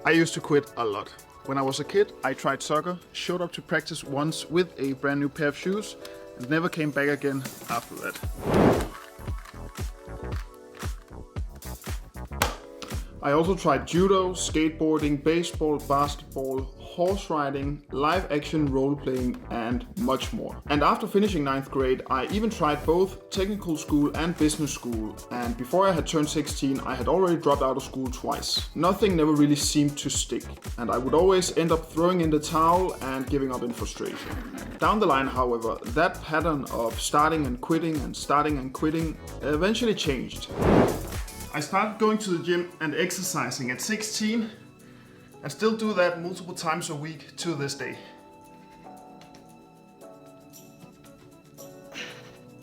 I used to quit a lot. When I was a kid, I tried soccer, showed up to practice once with a brand new pair of shoes, and never came back again after that. I also tried judo, skateboarding, baseball, basketball, horse riding, live action role playing, and much more. And after finishing 9th grade, I even tried both technical school and business school, and before I had turned 16, I had already dropped out of school twice. Nothing never really seemed to stick, and I would always end up throwing in the towel and giving up in frustration. Down the line, however, that pattern of starting and quitting eventually changed. I started going to the gym and exercising at 16 and still do that multiple times a week to this day.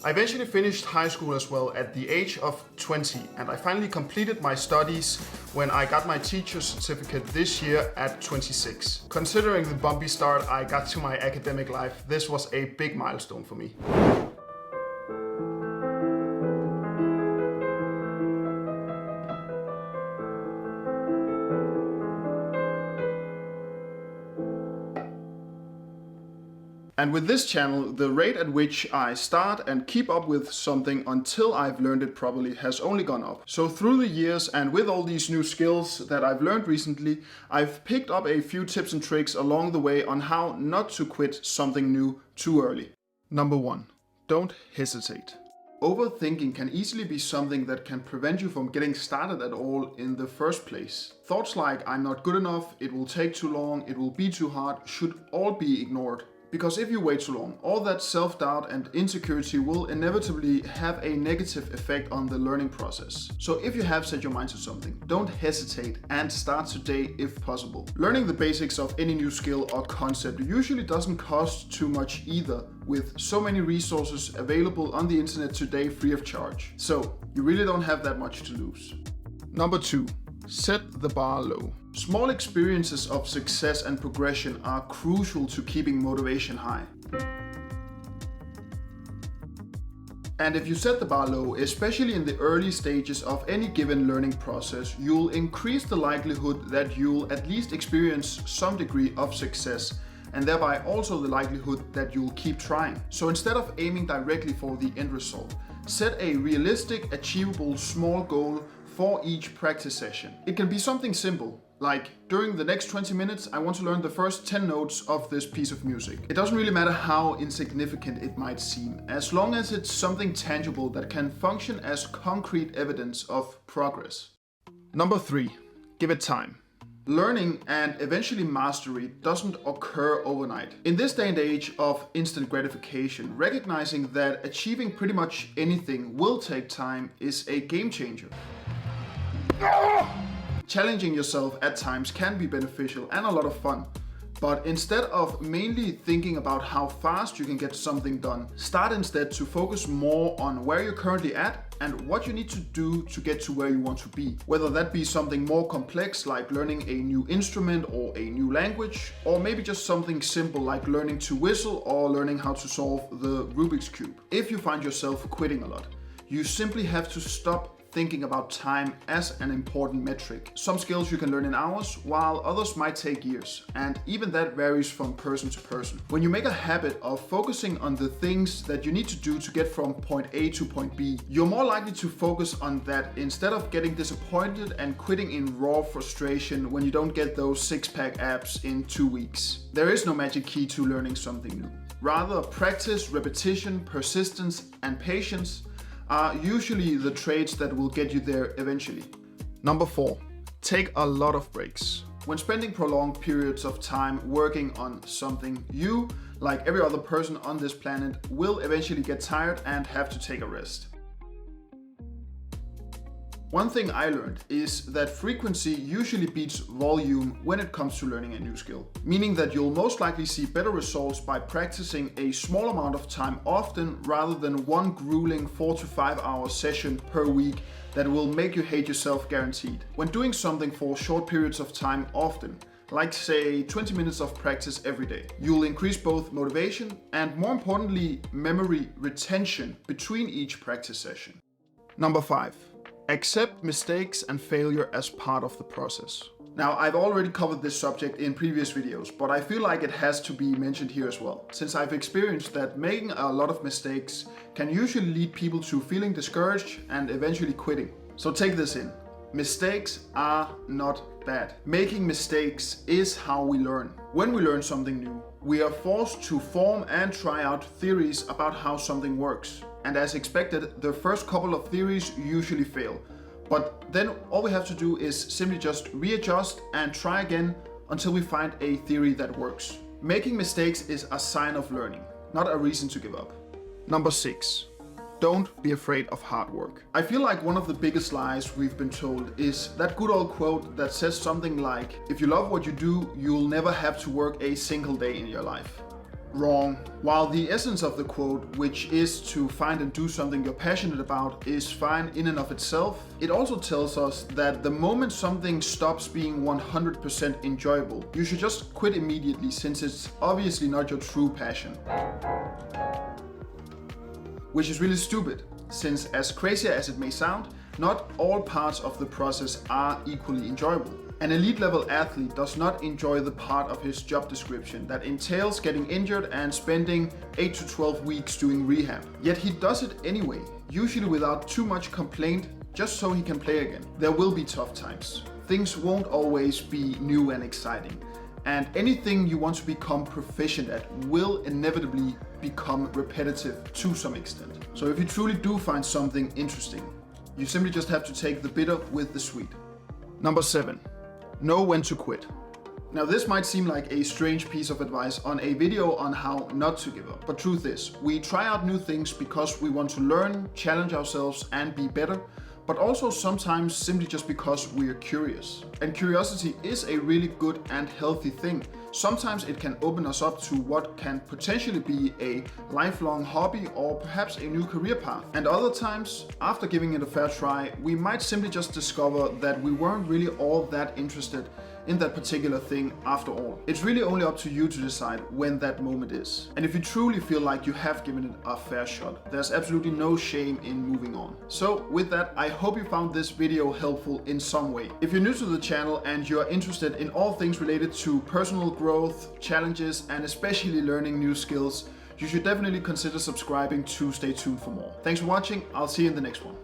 I eventually finished high school as well at the age of 20, and I finally completed my studies when I got my teacher's certificate this year at 26. Considering the bumpy start I got to my academic life, this was a big milestone for me. And with this channel, the rate at which I start and keep up with something until I've learned it properly has only gone up. So through the years and with all these new skills that I've learned recently, I've picked up a few tips and tricks along the way on how not to quit something new too early. Number 1, don't hesitate. Overthinking can easily be something that can prevent you from getting started at all in the first place. Thoughts like I'm not good enough, it will take too long, it will be too hard should all be ignored. Because if you wait too long, all that self-doubt and insecurity will inevitably have a negative effect on the learning process. So if you have set your mind to something, don't hesitate and start today if possible. Learning the basics of any new skill or concept usually doesn't cost too much either, with so many resources available on the internet today free of charge. So you really don't have that much to lose. Number 2. Set the bar low. Small experiences of success and progression are crucial to keeping motivation high. And if you set the bar low, especially in the early stages of any given learning process, you'll increase the likelihood that you'll at least experience some degree of success, and thereby also the likelihood that you'll keep trying. So instead of aiming directly for the end result, set a realistic, achievable, small goal for each practice session. It can be something simple, like during the next 20 minutes I want to learn the first 10 notes of this piece of music. It doesn't really matter how insignificant it might seem, as long as it's something tangible that can function as concrete evidence of progress. Number 3, give it time. Learning and eventually mastery doesn't occur overnight. In this day and age of instant gratification, recognizing that achieving pretty much anything will take time is a game changer. Challenging yourself at times can be beneficial and a lot of fun, but instead of mainly thinking about how fast you can get something done, start instead to focus more on where you're currently at and what you need to do to get to where you want to be. Whether that be something more complex like learning a new instrument or a new language, or maybe just something simple like learning to whistle or learning how to solve the Rubik's Cube. If you find yourself quitting a lot, you simply have to stop thinking about time as an important metric. Some skills you can learn in hours, while others might take years, and even that varies from person to person. When you make a habit of focusing on the things that you need to do to get from point A to point B, you're more likely to focus on that instead of getting disappointed and quitting in raw frustration when you don't get those six-pack abs in 2 weeks. There is no magic key to learning something new. Rather, practice, repetition, persistence, and patience are usually the traits that will get you there eventually. Number 4, take a lot of breaks. When spending prolonged periods of time working on something, you, like every other person on this planet, will eventually get tired and have to take a rest. One thing I learned is that frequency usually beats volume when it comes to learning a new skill, meaning that you'll most likely see better results by practicing a small amount of time often rather than one grueling 4 to 5 hour session per week that will make you hate yourself guaranteed. When doing something for short periods of time often, like say 20 minutes of practice every day, you'll increase both motivation and, more importantly, memory retention between each practice session. Number 5. Accept mistakes and failure as part of the process. Now, I've already covered this subject in previous videos, but I feel like it has to be mentioned here as well, since I've experienced that making a lot of mistakes can usually lead people to feeling discouraged and eventually quitting. So take this in. Mistakes are not bad. Making mistakes is how we learn. When we learn something new, we are forced to form and try out theories about how something works. And as expected, the first couple of theories usually fail. But then all we have to do is simply just readjust and try again until we find a theory that works. Making mistakes is a sign of learning, not a reason to give up. Number 6. Don't be afraid of hard work. I feel like one of the biggest lies we've been told is that good old quote that says something like, if you love what you do, you'll never have to work a single day in your life. Wrong. While the essence of the quote, which is to find and do something you're passionate about, is fine in and of itself, it also tells us that the moment something stops being 100% enjoyable, you should just quit immediately, since it's obviously not your true passion. Which is really stupid, since as crazy as it may sound, not all parts of the process are equally enjoyable. An elite level athlete does not enjoy the part of his job description that entails getting injured and spending 8 to 12 weeks doing rehab. Yet he does it anyway, usually without too much complaint, just so he can play again. There will be tough times. Things won't always be new and exciting. And anything you want to become proficient at will inevitably become repetitive to some extent. So if you truly do find something interesting, you simply just have to take the bitter with the sweet. Number 7. Know when to quit. Now this might seem like a strange piece of advice on a video on how not to give up, but truth is, we try out new things because we want to learn, challenge ourselves and be better, but also sometimes simply just because we're curious. And curiosity is a really good and healthy thing. Sometimes it can open us up to what can potentially be a lifelong hobby or perhaps a new career path. And other times, after giving it a fair try, we might simply just discover that we weren't really all that interested in that particular thing after all. It's really only up to you to decide when that moment is. And if you truly feel like you have given it a fair shot, there's absolutely no shame in moving on. So with that, I hope you found this video helpful in some way. If you're new to the channel and you're interested in all things related to personal growth, challenges, and especially learning new skills, you should definitely consider subscribing to stay tuned for more. Thanks for watching. I'll see you in the next one.